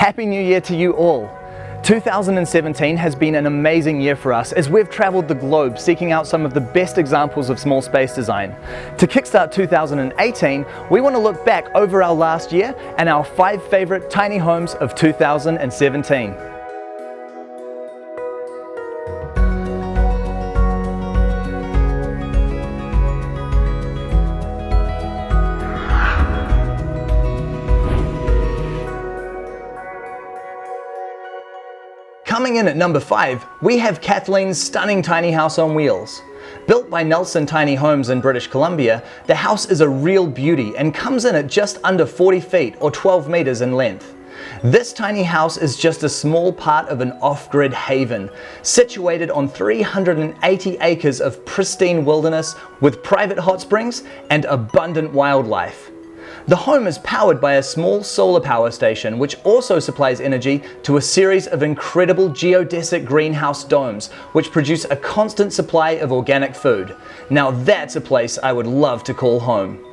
Happy New Year to you all! 2017 has been an amazing year for us as we've traveled the globe seeking out some of the best examples of small space design. To kickstart 2018, we want to look back over our last year and our 5 favorite tiny homes of 2017. Coming in at number 5, we have Kathleen's stunning tiny house on wheels. Built by Nelson Tiny Homes in British Columbia, the house is a real beauty and comes in at just under 40 feet or 12 meters in length. This tiny house is just a small part of an off-grid haven, situated on 380 acres of pristine wilderness with private hot springs and abundant wildlife. The home is powered by a small solar power station which also supplies energy to a series of incredible geodesic greenhouse domes which produce a constant supply of organic food. Now that's a place I would love to call home.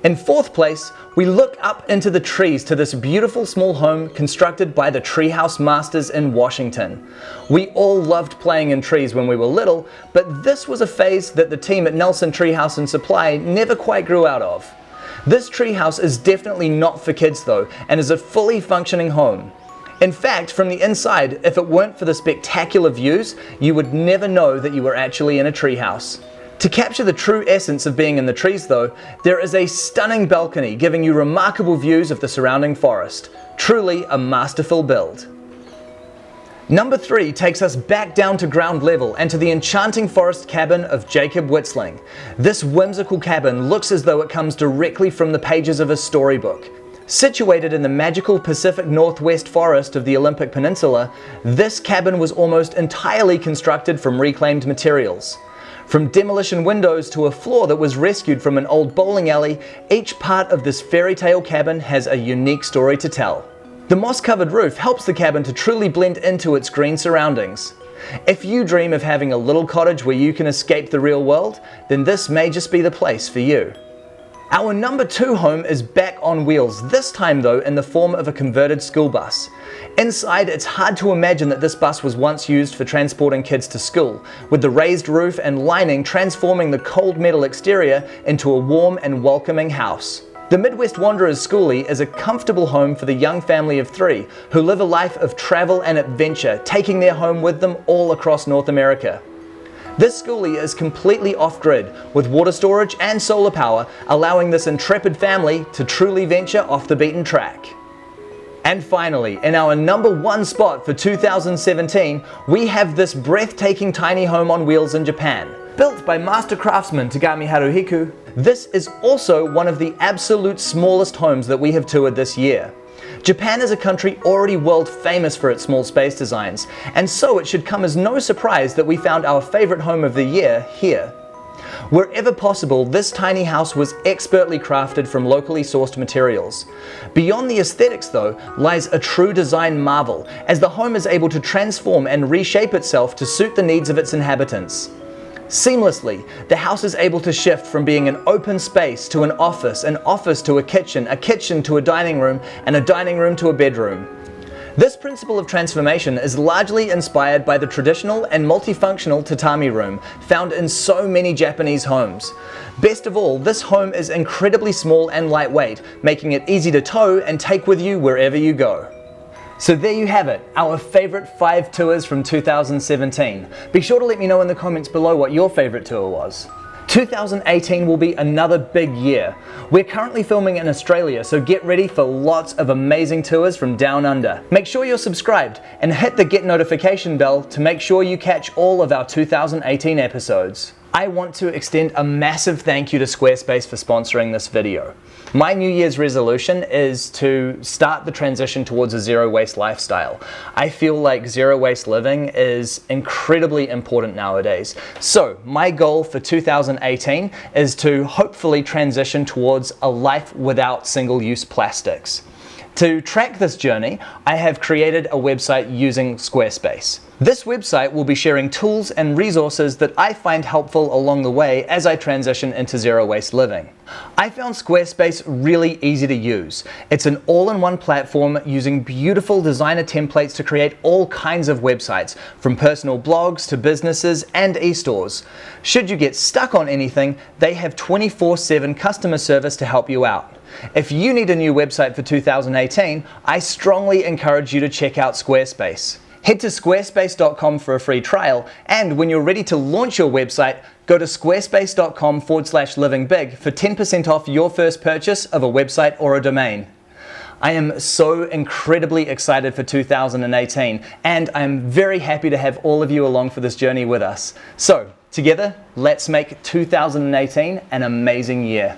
In 4th place, we look up into the trees to this beautiful small home constructed by the Treehouse Masters in Washington. We all loved playing in trees when we were little, but this was a phase that the team at Nelson Treehouse and Supply never quite grew out of. This treehouse is definitely not for kids though, and is a fully functioning home. In fact, from the inside, if it weren't for the spectacular views, you would never know that you were actually in a treehouse. To capture the true essence of being in the trees though, there is a stunning balcony giving you remarkable views of the surrounding forest. Truly a masterful build. Number 3 takes us back down to ground level and to the enchanting forest cabin of Jacob Witzling. This whimsical cabin looks as though it comes directly from the pages of a storybook. Situated in the magical Pacific Northwest forest of the Olympic Peninsula, this cabin was almost entirely constructed from reclaimed materials. From demolition windows to a floor that was rescued from an old bowling alley, each part of this fairy tale cabin has a unique story to tell. The moss-covered roof helps the cabin to truly blend into its green surroundings. If you dream of having a little cottage where you can escape the real world, then this may just be the place for you. Our number 2 home is back on wheels, this time though in the form of a converted school bus. Inside, it's hard to imagine that this bus was once used for transporting kids to school, with the raised roof and lining transforming the cold metal exterior into a warm and welcoming house. The Midwest Wanderers Schoolie is a comfortable home for the young family of 3 who live a life of travel and adventure, taking their home with them all across North America. This schoolie is completely off-grid, with water storage and solar power, allowing this intrepid family to truly venture off the beaten track. And finally, in our number 1 spot for 2017, we have this breathtaking tiny home on wheels in Japan. Built by master craftsman Tagami Haruhiku, this is also one of the absolute smallest homes that we have toured this year. Japan is a country already world famous for its small space designs, and so it should come as no surprise that we found our favorite home of the year here. Wherever possible, this tiny house was expertly crafted from locally sourced materials. Beyond the aesthetics though, lies a true design marvel, as the home is able to transform and reshape itself to suit the needs of its inhabitants. Seamlessly, the house is able to shift from being an open space to an office to a kitchen to a dining room, and a dining room to a bedroom. This principle of transformation is largely inspired by the traditional and multifunctional tatami room found in so many Japanese homes. Best of all, this home is incredibly small and lightweight, making it easy to tow and take with you wherever you go. So there you have it, our favorite 5 tours from 2017. Be sure to let me know in the comments below what your favorite tour was. 2018 will be another big year. We're currently filming in Australia, so get ready for lots of amazing tours from down under. Make sure you're subscribed and hit the get notification bell to make sure you catch all of our 2018 episodes. I want to extend a massive thank you to Squarespace for sponsoring this video. My New Year's resolution is to start the transition towards a zero waste lifestyle. I feel like zero waste living is incredibly important nowadays. So my goal for 2018 is to hopefully transition towards a life without single-use plastics. To track this journey, I have created a website using Squarespace. This website will be sharing tools and resources that I find helpful along the way as I transition into zero waste living. I found Squarespace really easy to use. It's an all-in-one platform using beautiful designer templates to create all kinds of websites, from personal blogs to businesses and e-stores. Should you get stuck on anything, they have 24/7 customer service to help you out. If you need a new website for 2018, I strongly encourage you to check out Squarespace. Head to squarespace.com for a free trial, and when you're ready to launch your website, go to squarespace.com/livingbig for 10% off your first purchase of a website or a domain. I am so incredibly excited for 2018, and I'm very happy to have all of you along for this journey with us. So, together, let's make 2018 an amazing year.